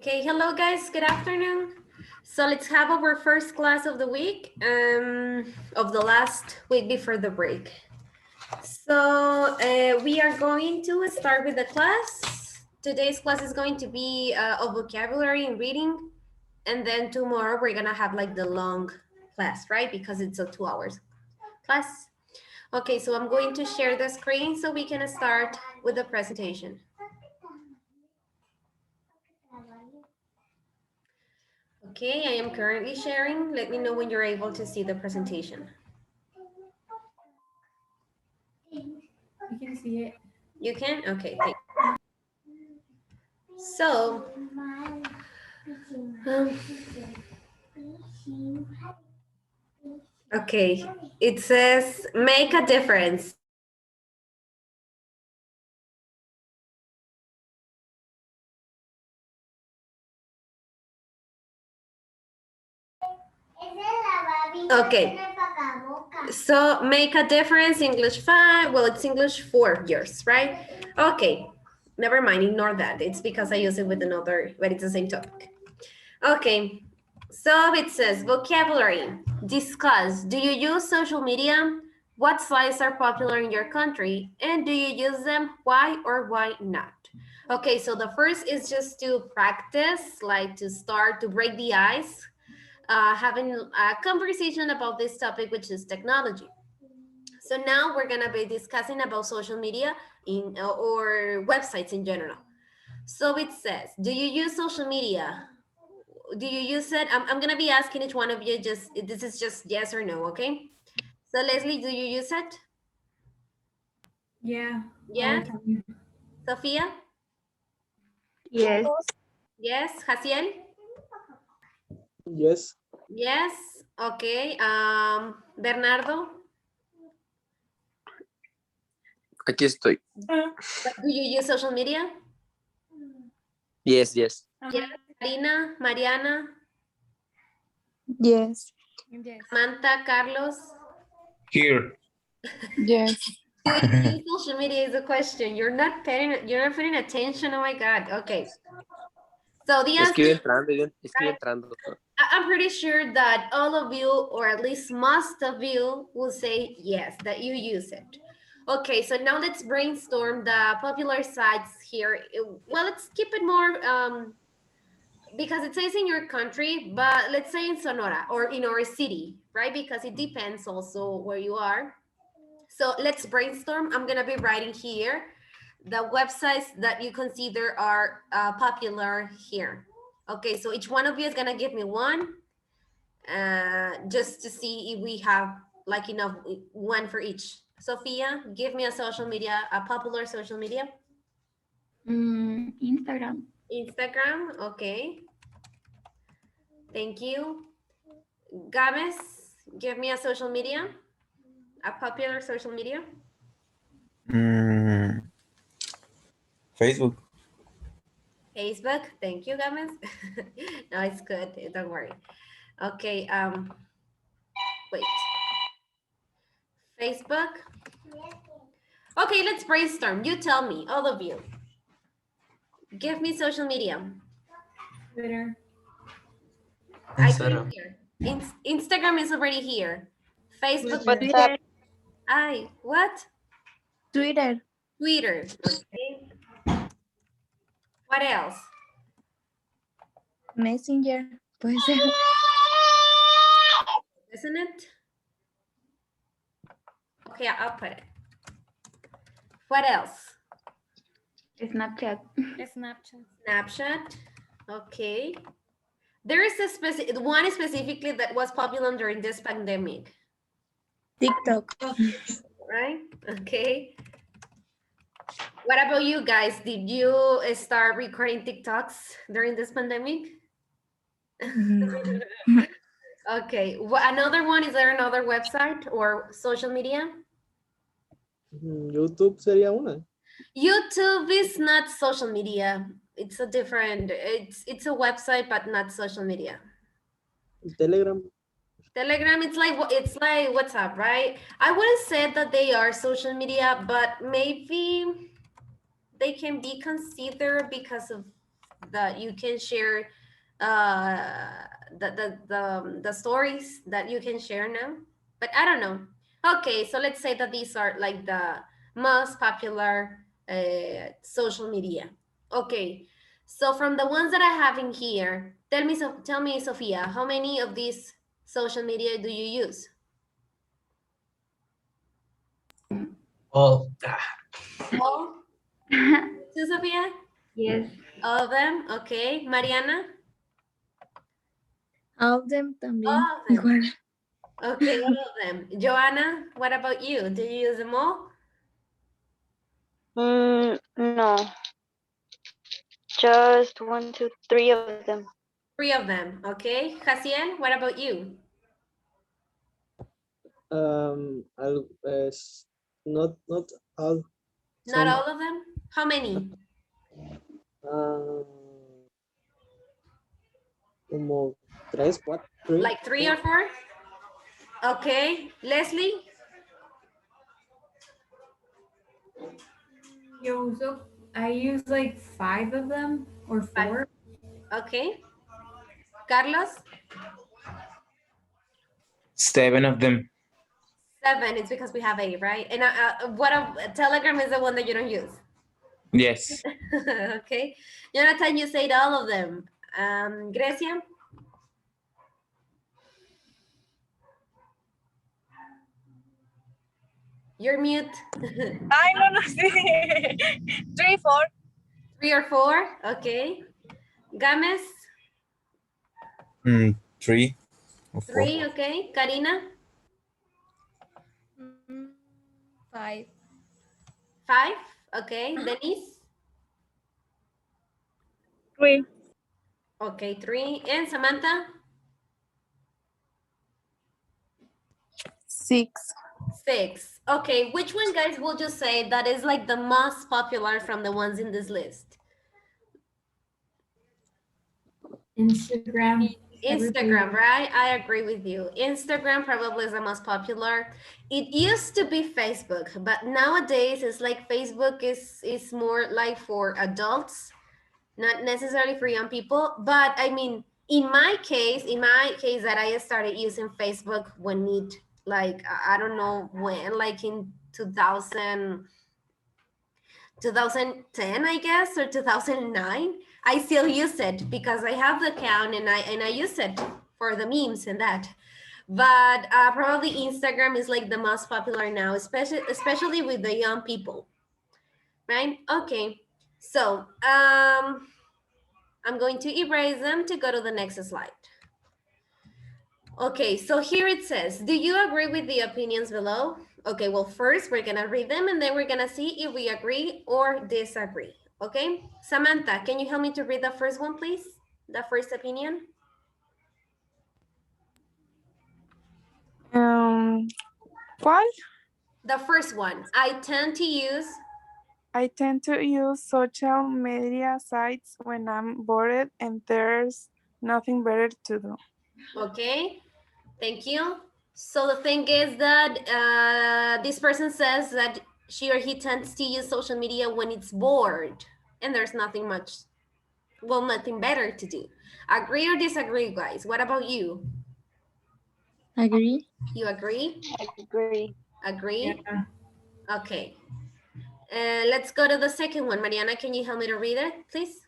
Okay, hello guys, good afternoon. So let's have our first class of the week, of the last week before the break. So we are going to start with the class. Today's class is going to be of vocabulary and reading. And then tomorrow we're gonna have like the long class, right? Because it's a 2 hours class. Okay, so I'm going to share the screen so we can start with the presentation. Okay, I am currently sharing. Let me know when you're able to see the presentation. You can see it. You can? Okay, thank you. So, okay, it says make a difference. Okay. So make a difference, English 5. Well, it's English 4 years, right? Okay. Never mind, ignore that. It's because I use it with another, but it's the same topic. Okay. So it says vocabulary. Discuss. Do you use social media? What sites are popular in your country? And do you use them? Why or why not? Okay, so the first is just to practice, like to start to break the ice, having a conversation about this topic, which is technology. So now we're gonna be discussing about social media in or websites in general. So it says, do you use social media? Do you use it? I'm gonna be asking each one of you, just this is just yes or no, okay? So Leslie, do you use it? Yeah. Yes. Sophia? Yes. Yes. Jaciel? Yes. Yes. Okay. Bernardo? Aquí estoy. Do you use social media? Yes, yes. Yes. Marina? Mariana? Yes. Samantha? Carlos? Here. Yes. Do you use social media is a question. You're not paying attention. Oh my God. Okay. So the Es que answer, iba entrando. I'm pretty sure that all of you, or at least most of you, will say yes, that you use it. Okay, so now let's brainstorm the popular sites here. Well, let's keep it more, because it says in your country, but let's say in Sonora or in our city, right? Because it depends also where you are. So let's brainstorm. I'm gonna be writing here the websites that you consider are popular here. Okay, so each one of you is gonna give me one, just to see if we have like enough, one for each. Sophia, give me a social media, a popular social media. Instagram. Instagram, okay. Thank you. Games, give me a social media, a popular social media. Facebook. Facebook, thank you, Games. No, it's good, don't worry. Okay, wait. Facebook. Okay, let's brainstorm. You tell me, all of you. Give me social media. Twitter. I can hear. Instagram is already here. Facebook. WhatsApp. What? Twitter. Twitter. Okay. What else? Messenger. Puede ser. Isn't it? Okay, I'll put it. What else? Snapchat. Snapchat. Okay. There is a one specifically that was popular during this pandemic, TikTok. right? Okay. What about you guys? Did you start recording TikToks during this pandemic? Okay. Another one, is there another website or social media? YouTube sería una. YouTube is not social media. It's a different, it's a website, but not social media. Telegram. Telegram, it's like WhatsApp, right? I wouldn't say that they are social media, but maybe they can be considered because of that you can share the stories that you can share now, but I don't know. Okay, so let's say that these are like the most popular social media. Okay, so from the ones that I have in here, tell me, Sophia, how many of these social media do you use? All. All? To Sophia? Yes. All of them? Okay. Mariana? All of them también. All of them. Igual. Okay, all of them. Joanna, what about you? Do you use them all? No, just one, two, three of them. 3 of them. Okay. Jaciel, what about you? Not all. Not Some. all of them? How many? Um, como tres, cuatro, three. Like 3 or 4? Okay. Leslie? Yo, so I use like 5 of them or 4. Okay. Carlos? 7 of them. 7. It's because we have 8, right? And Telegram is the one that you don't use. Yes. Okay. Jonathan, you said all of them. Grecia? You're mute. I don't know. 3, 4. 3 or 4? Okay. Games? 3 or 4. 3, okay. Karina? 5. 5, okay. Denise? 3. Okay, 3. And Samantha? 6. 6. Okay, which one, guys, will you say that is like the most popular from the ones in this list? Instagram. Instagram, right? I agree with you. Instagram probably is the most popular. It used to be Facebook, but nowadays it's like Facebook is more like for adults, not necessarily for young people. But I mean, in my case that I started using Facebook when it like I don't know when, like in 2010, I guess, or 2009. I still use it because I have the account and I use it for the memes and that. But probably Instagram is like the most popular now, especially with the young people, right? Okay, so I'm going to erase them to go to the next slide. Okay, so here it says, do you agree with the opinions below? Okay, well, first we're gonna read them and then we're gonna see if we agree or disagree. Okay, Samantha, can you help me to read the first one, please? The first opinion? ¿Cuál? The first one, I tend to use social media sites when I'm bored and there's nothing better to do. Okay, thank you. So the thing is that this person says that she or he tends to use social media when it's bored and there's nothing much, well, nothing better to do. Agree or disagree, guys? What about you? Agree? You agree? Agree. Agree? Yeah. Okay. Let's go to the second one. Mariana, can you help me to read it, please?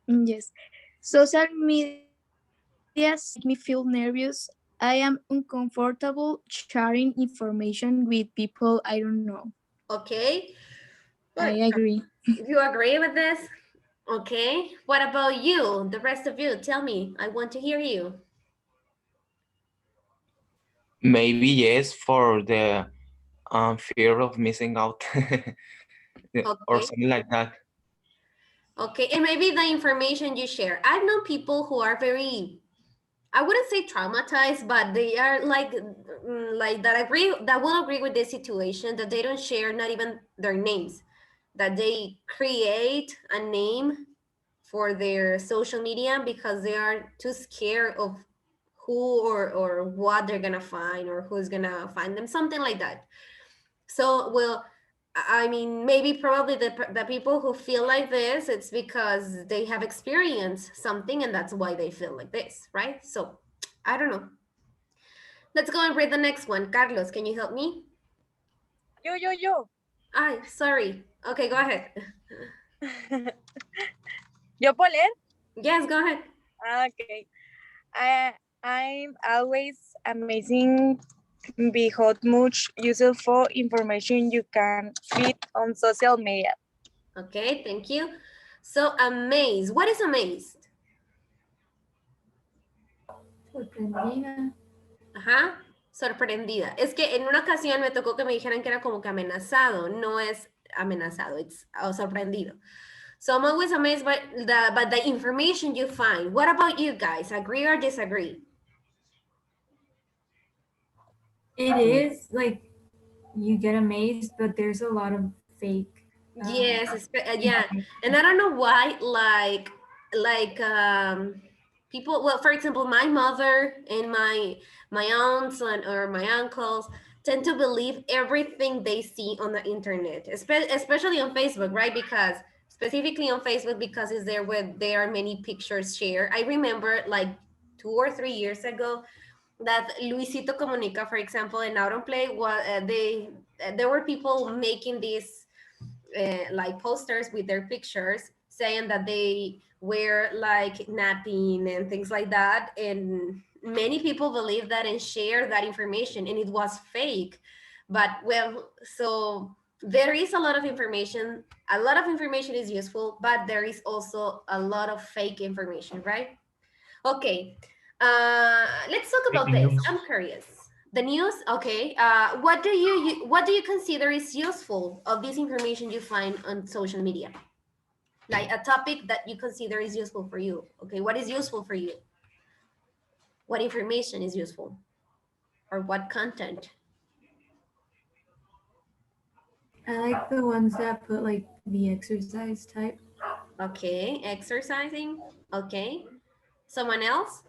Yes. Social media make me feel nervous. I am uncomfortable sharing information with people I don't know. Okay. I agree. You agree with this? Okay. What about you? The rest of you, tell me. I want to hear you. Maybe yes, for the fear of missing out. Or Okay. something like that. Okay. And maybe the information you share. I've known people who are very, I wouldn't say traumatized, but they are like that will agree with this situation, that they don't share not even their names, that they create a name for their social media because they are too scared of who or what they're gonna find or who's gonna find them, something like that. So, well, I mean, maybe probably the people who feel like this, it's because they have experienced something and that's why they feel like this, right? So I don't know. Let's go and read the next one. Carlos, can you help me? Yo. Ay, sorry. Okay, go ahead. ¿Yo puedo leer? Yes, go ahead. Okay. I'm always amazing because much useful information you can feed on social media. Okay, thank you. So amazed. What is amazed? Sorprendida. Ajá, sorprendida. Es que en una ocasión me tocó que me dijeran que era como que amenazado. No es amenazado, it's sorprendido. So I'm always amazed by the information you find. What about you guys? Agree or disagree? It is like you get amazed, but there's a lot of fake. Yes, yeah, and I don't know why, people. Well, for example, my mother and my aunts or my uncles tend to believe everything they see on the internet, especially on Facebook, right? Because specifically on Facebook, because it's there where there are many pictures shared. I remember like 2 or 3 years ago that Luisito Comunica, for example, in Auronplay, there were people making these like posters with their pictures saying that they were like napping and things like that, and many people believe that and share that information, and it was fake. But well, so there is a lot of information. A lot of information is useful, but there is also a lot of fake information, right? Okay, let's talk about this. I'm curious. The news, okay. What do you consider is useful of this information you find on social media? Like a topic that you consider is useful for you. Okay, what is useful for you? What information is useful? Or what content? I like the ones that put like the exercise type. Okay, exercising. Okay. Someone else?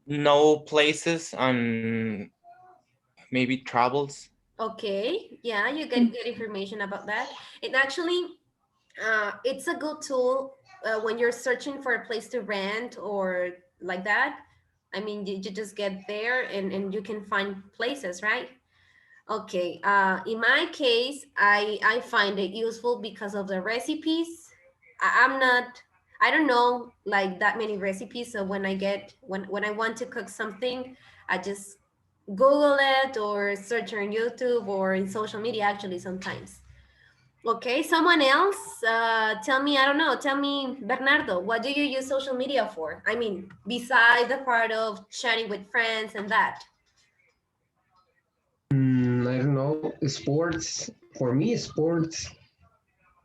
Know places and maybe travels. Okay, yeah, you get good information about that. It actually, it's a good tool when you're searching for a place to rent or like that. I mean, you just get there and you can find places, right? Okay, in my case, I find it useful because of the recipes. I'm not, I don't know like that many recipes. So when I want to cook something, I just Google it or search on YouTube or in social media actually sometimes. Okay, someone else, tell me, I don't know, tell me, Bernardo, what do you use social media for? I mean, beside the part of chatting with friends and that. I don't know, sports. For me, sports,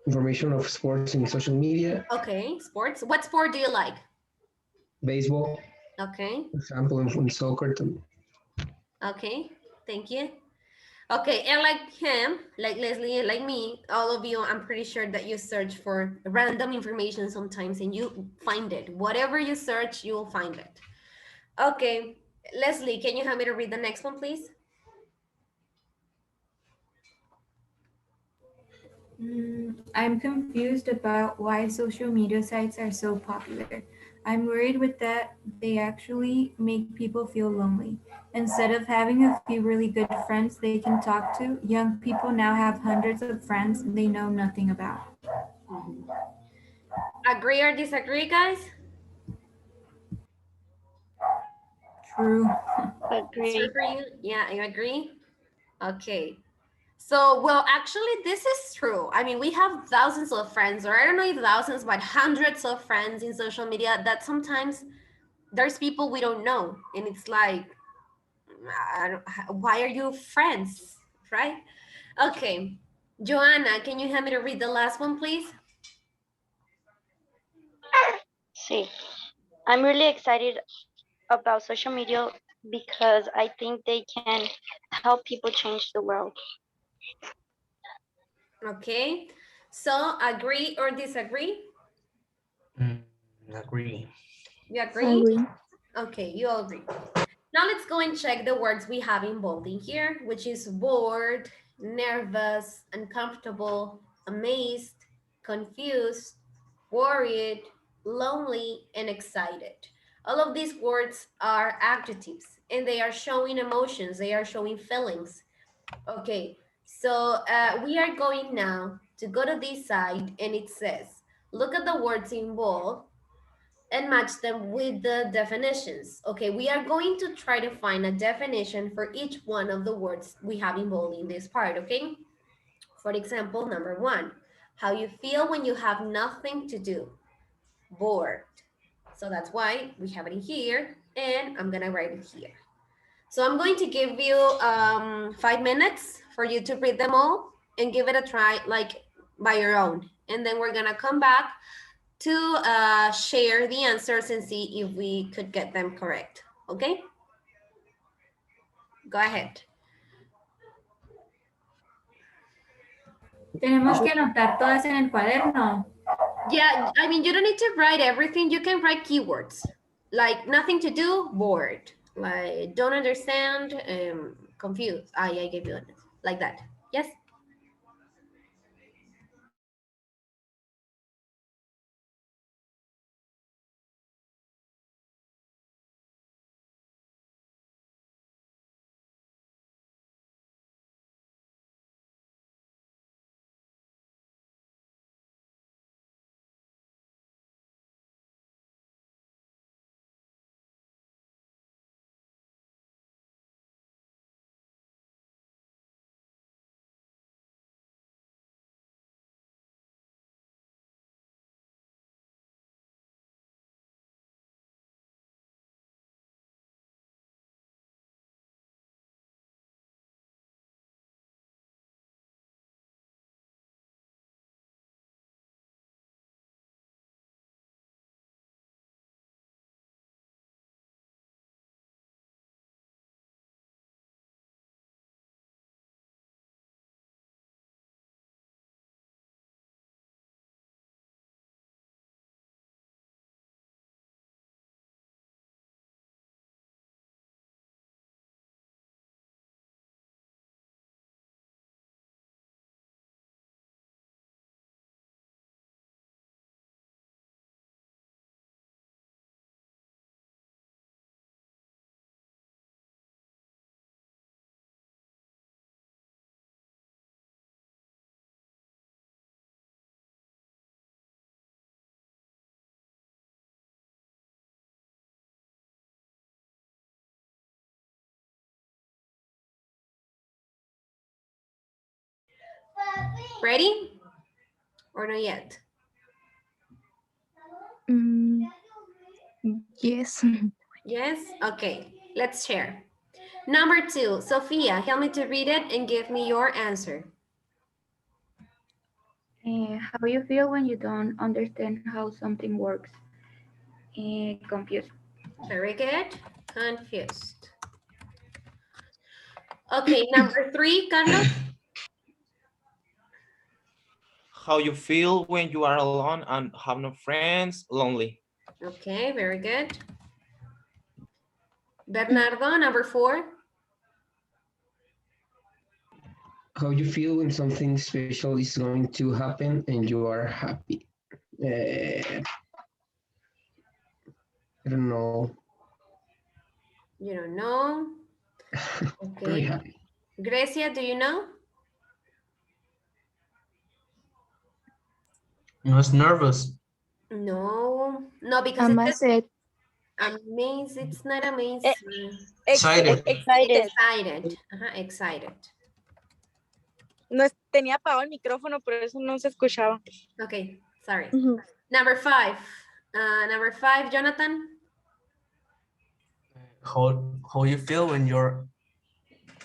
information of sports in social media, Okay, sports. What sport do you like? baseball, Okay, for example, in soccer too. okay, thank you. Okay, and like him, like Leslie, and like me, all of you, I'm pretty sure that you search for random information sometimes and you find it. Whatever you search, you will find it. Okay, Leslie, can you have me to read the next one, please? I'm confused about why social media sites are so popular. I'm worried with that they actually make people feel lonely. Instead of having a few really good friends they can talk to, young people now have hundreds of friends they know nothing about. Agree or disagree, guys? True. It's true Agree. for you? Yeah, you agree? Okay. So, well, actually, this is true. I mean, we have thousands of friends, or I don't know if thousands, but hundreds of friends in social media that sometimes there's people we don't know. And it's like, why are you friends, right? Okay. Joanna, can you help me to read the last one, please? See, I'm really excited about social media because I think they can help people change the world. Okay. So, agree or disagree? Agree. You agree? Agree. Okay, you all agree. Now let's go and check the words we have involved in here, which is bored, nervous, uncomfortable, amazed, confused, worried, lonely, and excited. All of these words are adjectives and they are showing emotions, they are showing feelings. Okay, so we are going now to go to this side and it says, look at the words in bold and match them with the definitions. Okay, we are going to try to find a definition for each one of the words we have in bold in this part, okay? For example, number one, how you feel when you have nothing to do, bored. So that's why we have it in here and I'm gonna write it here. So I'm going to give you 5 minutes for you to read them all and give it a try like by your own. And then we're gonna come back to share the answers and see if we could get them correct. Okay? Go ahead. Tenemos que anotar todas en el cuaderno. Yeah, I mean, you don't need to write everything. You can write keywords like nothing to do, bored, like don't understand, confused. I gave you an like that. Yes. Ready? Or not yet? Yes. Yes? Okay, let's share. Number two, Sophia, help me to read it and give me your answer. How you feel when you don't understand how something works? Confused. Very good. Confused. Okay, number three, Carlos. How you feel when you are alone and have no friends, lonely. Okay, very good. Bernardo, number four. How you feel when something special is going to happen and you are happy? I don't know. You don't know. Very Okay. happy. Grecia, do you know? I was nervous. No, no, because it says Amazed. amazed. It's not amazed. Excited. Excited. Excited. Excited. No tenía apagado el micrófono, por eso no se escuchaba. Okay, sorry. Number five. Number five, Jonathan. How you feel when you're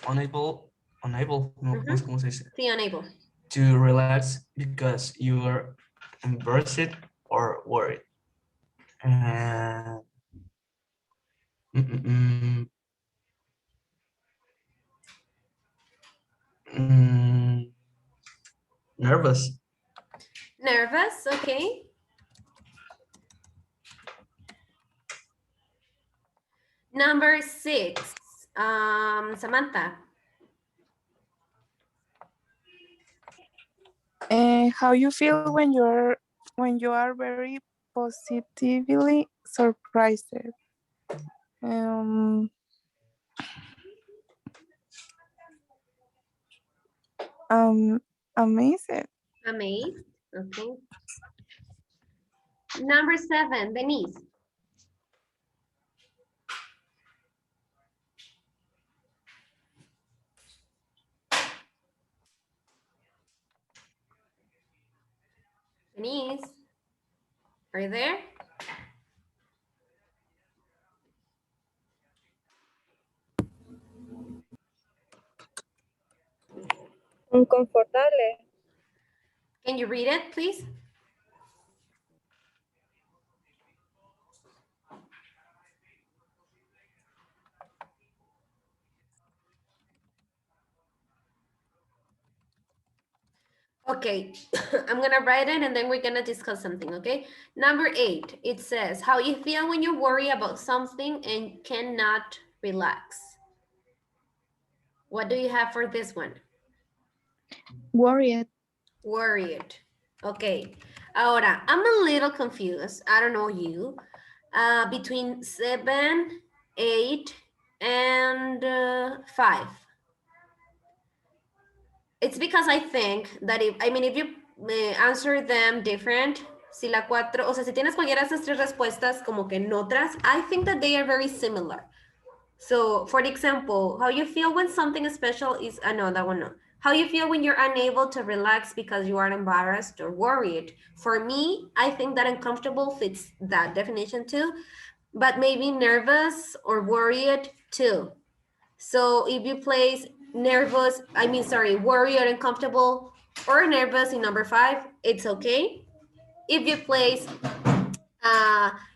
unable, no, ¿cómo se dice? Sí, unable. To relax because you are embarrassed or worried. Nervous. Nervous, okay. Number six, Samantha. How you feel when you are very positively surprised? Um, Amazing. Amazed. Okay. Number 7, Denise. Denise, are you there? Inconfortable. Can you read it, please? Okay, I'm gonna write it and then we're gonna discuss something, okay? Number 8, it says, how you feel when you worry about something and cannot relax. What do you have for this one? Worried. Worried. Okay. Ahora, I'm a little confused. I don't know you. Between 7, 8, and 5. It's because I think that if you answer them different, si la 4, o sea, si tienes cualquiera de esas 3 respuestas como que en otras, I think that they are very similar. So, for example, how you feel when something special is, no, that one no. How you feel when you're unable to relax because you are embarrassed or worried. For me, I think that uncomfortable fits that definition too, but maybe nervous or worried too. So if you place worried or uncomfortable or nervous in number 5, it's okay. If you place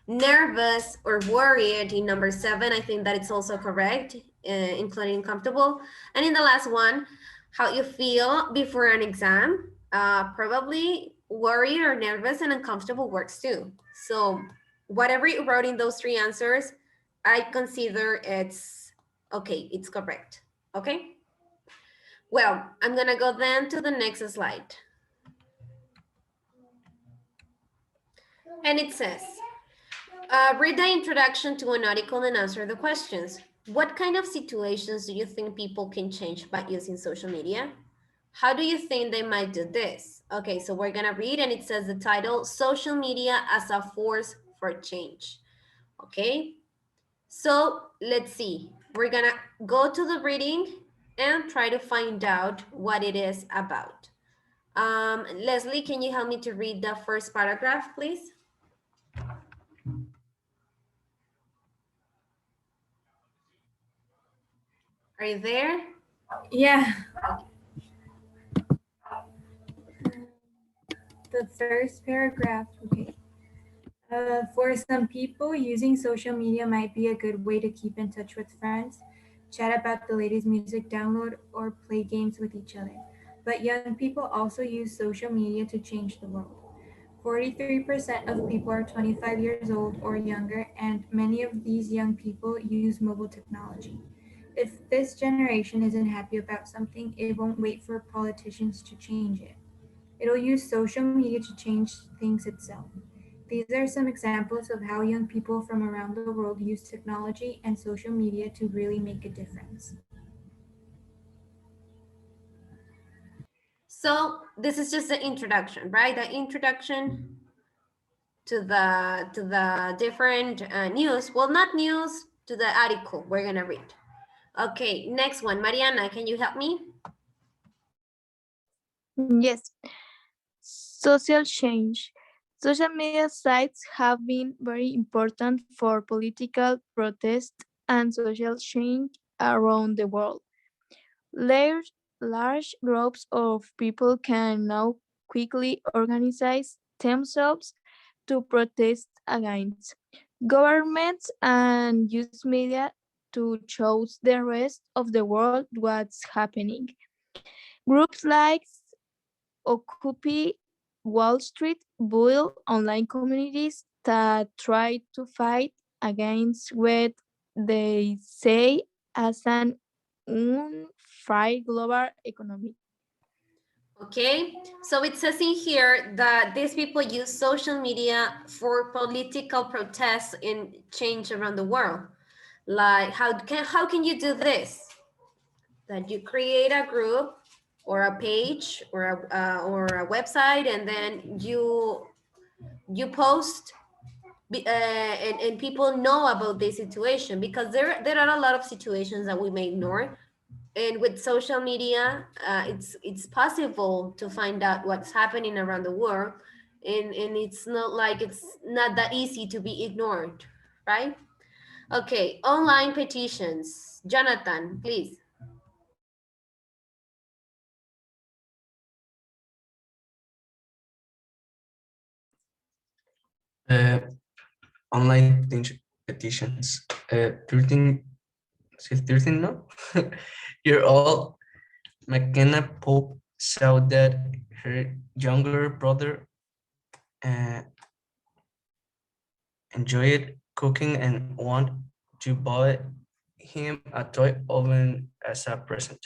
nervous or worried in number 7, I think that it's also correct, including comfortable. And in the last one, how you feel before an exam, probably worried or nervous and uncomfortable works too. So whatever you wrote in those 3 answers, I consider it's okay, it's correct. Okay. Well, I'm gonna go then to the next slide. And it says, read the introduction to an article and answer the questions. What kind of situations do you think people can change by using social media? How do you think they might do this? Okay, so we're gonna read and it says the title, Social Media as a Force for Change. Okay, so let's see. We're gonna go to the reading and try to find out what it is about. Leslie, can you help me to read the first paragraph, please? Are you there? Yeah. The first paragraph, okay. For some people, using social media might be a good way to keep in touch with friends, chat about the latest music download, or play games with each other. But young people also use social media to change the world. 43% of people are 25 years old or younger, and many of these young people use mobile technology. If this generation isn't happy about something, it won't wait for politicians to change it. It'll use social media to change things itself. These are some examples of how young people from around the world use technology and social media to really make a difference. So this is just the introduction, right? The introduction to the different news. Well, not news, to the article we're gonna read. Okay, next one. Mariana, can you help me? Yes. Social change. Social media sites have been very important for political protest and social change around the world. Large groups of people can now quickly organize themselves to protest against governments and use media to show the rest of the world what's happening. Groups like Occupy Wall Street build online communities that try to fight against what they say as an unfair global economy. Okay, so it says in here that these people use social media for political protests and change around the world. Like how can you do this? That you create a group or a page or a website, and then you post and people know about this situation, because there are a lot of situations that we may ignore, and with social media it's possible to find out what's happening around the world, and it's not like it's not that easy to be ignored, right? Okay, online petitions. Jonathan, please. Uh, online petitions. 13, 13 no? Year old McKenna Pope saw that her younger brother uh, enjoyed cooking and wanted to buy him a toy oven as a present.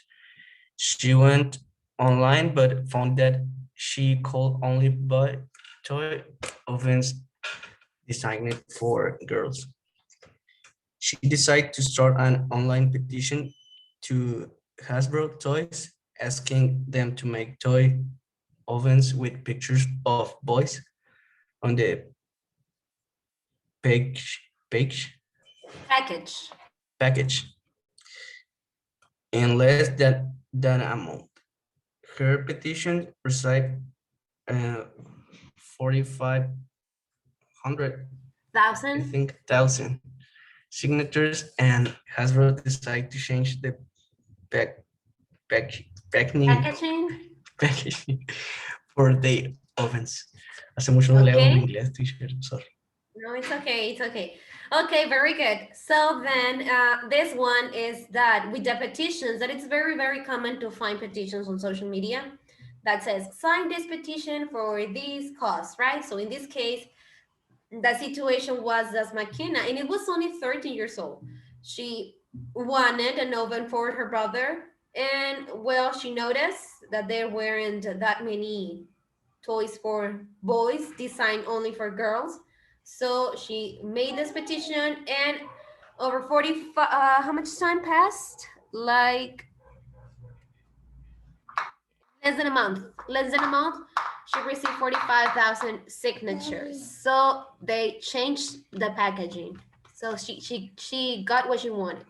She went online but found that she could only buy toy ovens designed for girls. She decided to start an online petition to Hasbro Toys, asking them to make toy ovens with pictures of boys on the Package. package in less than a month. Her petition received 4,500, I Thousand. think, thousand signatures, and Hasbro decided to change the pack, pack, packing, Packaging. packaging for the ovens. Hace mucho no leo en Okay. inglés, teacher, sorry. No, it's okay. It's okay. Okay, very good. So then this one is that with the petitions, that it's very, very common to find petitions on social media that says, sign this petition for this cause, right? So in this case, the situation was as McKenna, and it was only 13 years old. She wanted an oven for her brother, and well, she noticed that there weren't that many toys for boys designed only for girls. So she made this petition, and over 45, how much time passed? Like less than a month, she received 45,000 signatures. So they changed the packaging. So she got what she wanted.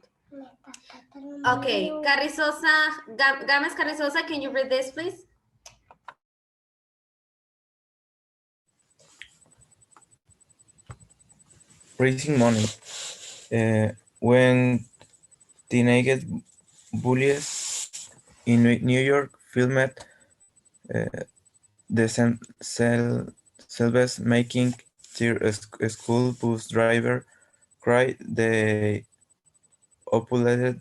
Okay, Carrizosa, Games Carrizosa, can you read this, please? Raising money. When teenage bullies in New York filmed themselves making their school bus driver cry, they uploaded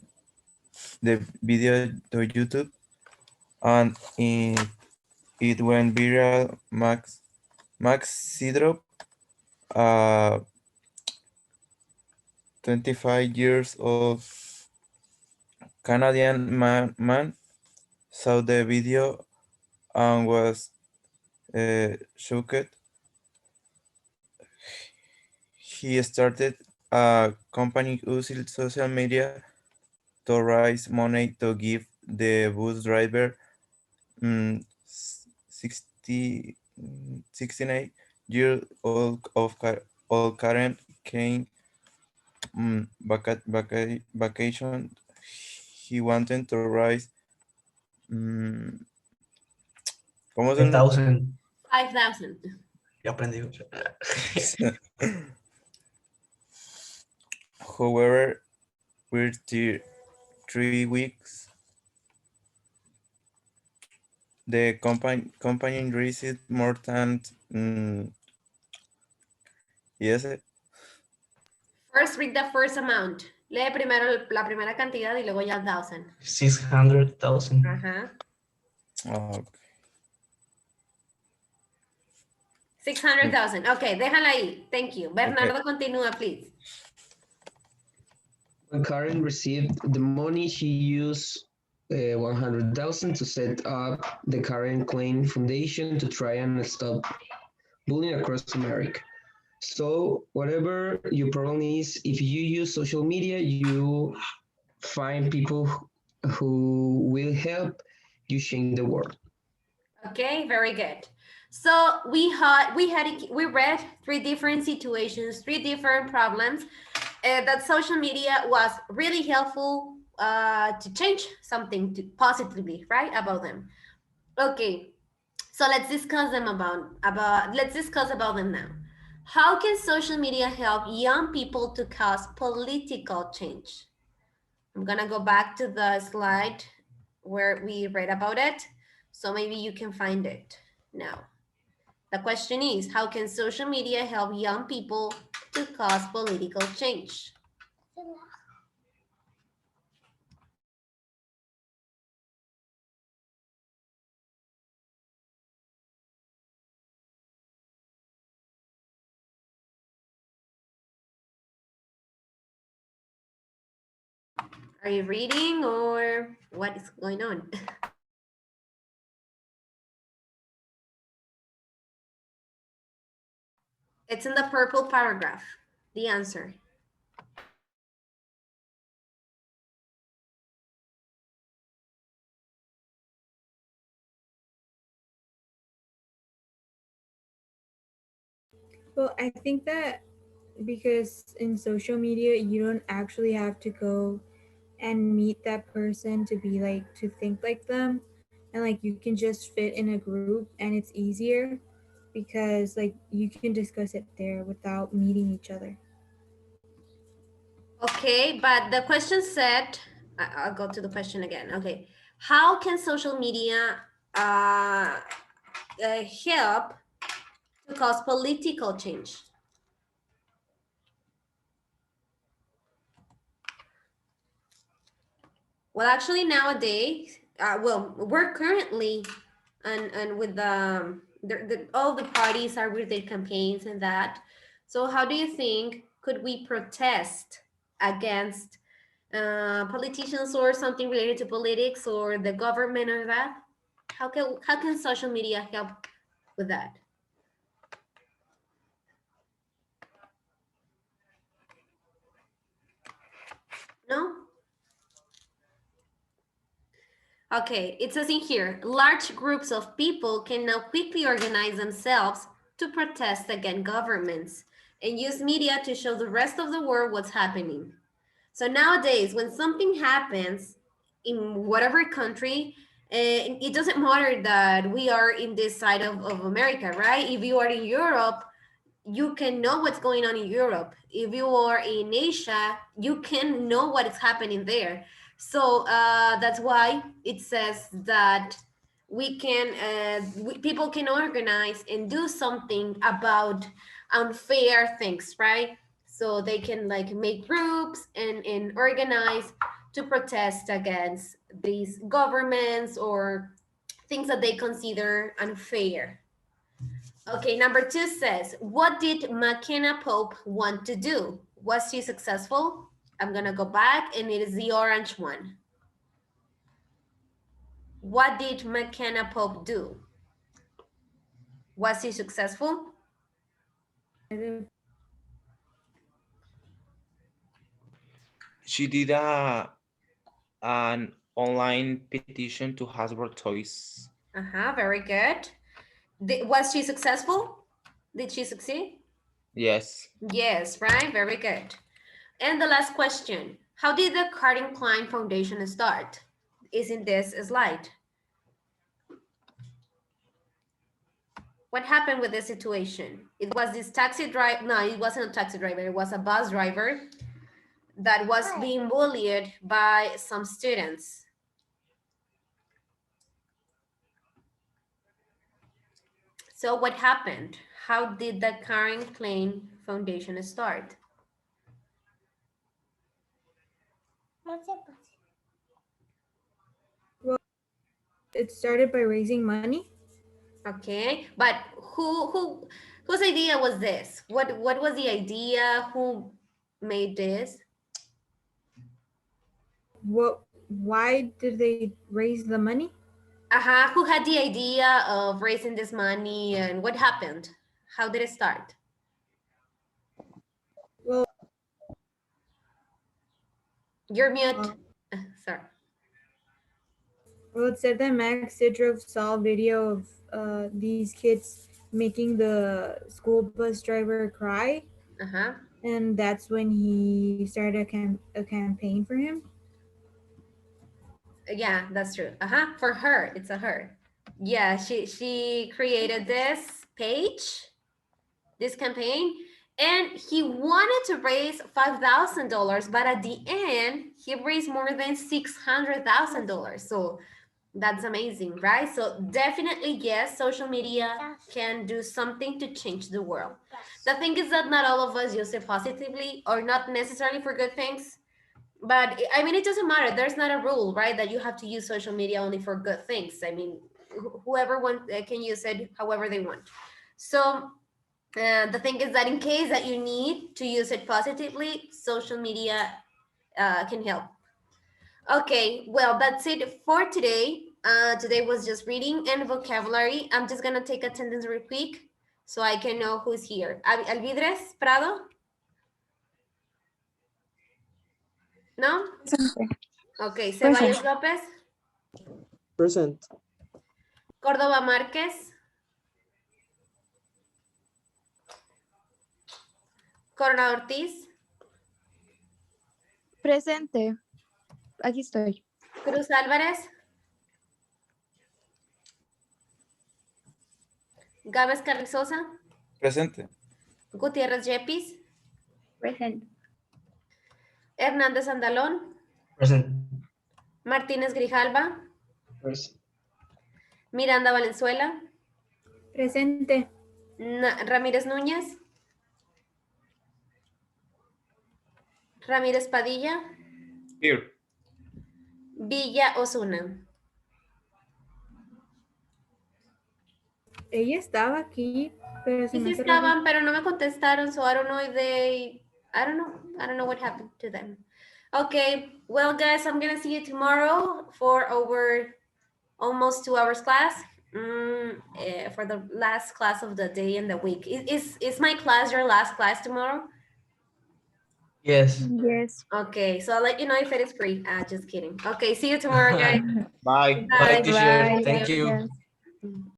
the video to YouTube, and it went viral. Max Sidrop, a 25 years old Canadian man, saw the video and was shocked. He started a company using social media to raise money to give the bus driver 69 year old Karen Kane vacation. He wanted to raise ¿cómo es el número? 5,000. 5,000. Ya aprendí. However, with 3 weeks, the company received more than yes. First, read the first amount. Lee primero la primera cantidad y luego ya 1,000. 600,000. Ajá. Okay. 600,000. Okay, déjala ahí. Thank you. Bernardo, continúa, please. When Karen received the money, she used 100,000 to set up the Karen Klein Foundation to try and stop bullying across America. So whatever your problem is, if you use social media, you find people who will help you change the world. Okay, very good. So we read three different situations, three different problems that social media was really helpful to change something positively, right, about them. Okay, so let's discuss them now. How can social media help young people to cause political change? I'm gonna go back to the slide where we read about it, so maybe you can find it now. The question is, how can social media help young people to cause political change? Are you reading or what is going on? It's in the purple paragraph, the answer. Well, I think that because in social media, you don't actually have to go and meet that person to be like, to think like them. And like, you can just fit in a group and it's easier because like you can discuss it there without meeting each other. Okay, but the question said, I'll go to the question again. Okay, how can social media help to cause political change? Well, actually nowadays, well, we're currently and with all the parties are with their campaigns and that. So how do you think could we protest against politicians or something related to politics or the government or that? How can social media help with that? No? Okay, it says in here, large groups of people can now quickly organize themselves to protest against governments and use media to show the rest of the world what's happening. So nowadays, when something happens in whatever country, it doesn't matter that we are in this side of America, right? If you are in Europe, you can know what's going on in Europe. If you are in Asia, you can know what is happening there. So that's why it says that people can organize and do something about unfair things, right? So they can like make groups and organize to protest against these governments or things that they consider unfair. Okay, number 2 says, what did McKenna Pope want to do? Was she successful? I'm gonna go back and it is the orange one. What did McKenna Pope do? Was he successful? She did an online petition to Hasbro toys. Very good. Was she successful? Did she succeed? Yes. Yes, right? Very good. And the last question, how did the Calvin Klein Foundation start? Is in this slide. What happened with this situation? It was this taxi driver, no, it wasn't a taxi driver, it was a bus driver that was being bullied by some students. So what happened? How did the Calvin Klein Foundation start? Well, it started by raising money. Okay, but whose idea was this? What was the idea? Who made this? What why did they raise the money? Who had the idea of raising this money and what happened? How did it start? Well, You're mute. Sorry. Well, it said that Max Sidrov saw a video of these kids making the school bus driver cry, and that's when he started a campaign for him. Yeah, that's true. For her, it's a her. Yeah, she created this page, this campaign, and he wanted to raise $5,000, but at the end, he raised more than $600,000. So that's amazing, right? So definitely, yes, social media can do something to change the world. The thing is that not all of us use it positively or not necessarily for good things. But I mean, it doesn't matter. There's not a rule, right? That you have to use social media only for good things. I mean, whoever can use it however they want. So the thing is that in case that you need to use it positively, social media can help. Okay, well, that's it for today. Today was just reading and vocabulary. I'm just gonna take attendance real quick so I can know who's here. Alvidres Prado? No? Okay, Ceballos López? Present. Córdoba Márquez? Corona Ortiz? Presente. Aquí estoy. Cruz Álvarez? Gávez Carrizosa? Presente. Gutiérrez Yepis? Present. Hernández Andalón? Present. Martínez Grijalva? Present. Miranda Valenzuela? Presente. Ramírez Núñez? Ramírez Padilla? Here. Villa Osuna? Ella estaba aquí, pero se Sí, me sí hace raro. estaban, pero no me contestaron, so I don't know if I don't know what happened to them. Okay, well guys, I'm gonna see you tomorrow for our almost 2 hours class. For the last class of the day and the week. Is my class your last class tomorrow? Yes. Yes. Okay, so I'll let you know if it is free. Just kidding. Okay, see you tomorrow, guys. Bye. Bye, teacher. Bye. Thank you. Yes.